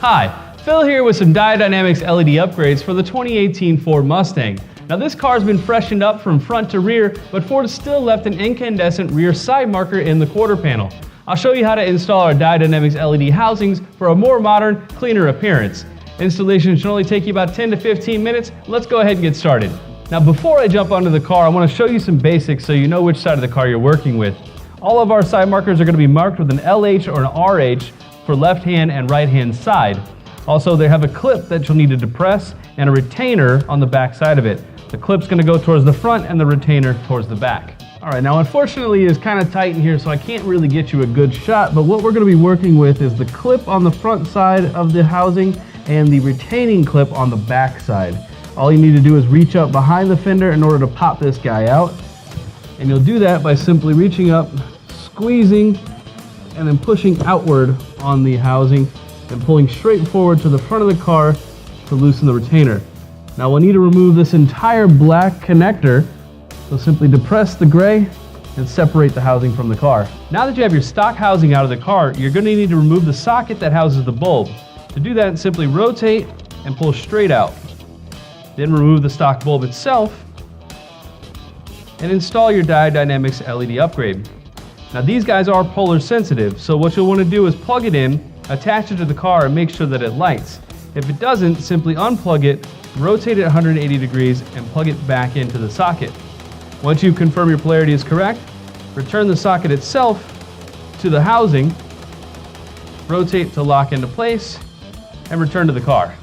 Hi, Phil here with some Diode Dynamics LED upgrades for the 2018 Ford Mustang. Now this car's been freshened up from front to rear, but Ford has still left an incandescent rear side marker in the quarter panel. I'll show you how to install our Diode Dynamics LED housings for a more modern, cleaner appearance. Installation should only take you about 10 to 15 minutes. Let's go ahead and get started. Now before I jump onto the car, I want to show you some basics so you know which side of the car you're working with. All of our side markers are going to be marked with an LH or an RH for left hand and right hand side. Also, they have a clip that you'll need to depress and a retainer on the back side of it. The clip's going to go towards the front and the retainer towards the back. Alright, now unfortunately it's kind of tight in here, so I can't really get you a good shot, but what we're going to be working with is the clip on the front side of the housing and the retaining clip on the back side. All you need to do is reach up behind the fender in order to pop this guy out, and you'll do that by simply reaching up, squeezing, and then pushing outward on the housing and pulling straight forward to the front of the car to loosen the retainer. Now we'll need to remove this entire black connector, so simply depress the gray and separate the housing from the car. Now that you have your stock housing out of the car, you're going to need to remove the socket that houses the bulb. To do that, simply rotate and pull straight out. Then remove the stock bulb itself and install your Diode Dynamics LED upgrade. Now these guys are polar sensitive, so what you'll want to do is plug it in, attach it to the car, and make sure that it lights. If it doesn't, simply unplug it, rotate it 180 degrees, and plug it back into the socket. Once you confirm your polarity is correct, return the socket itself to the housing, rotate to lock into place, and return to the car.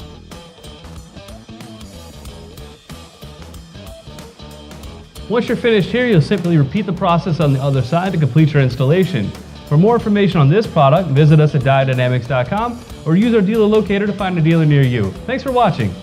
Once you're finished here, you'll simply repeat the process on the other side to complete your installation. For more information on this product, visit us at diodedynamics.com or use our dealer locator to find a dealer near you. Thanks for watching.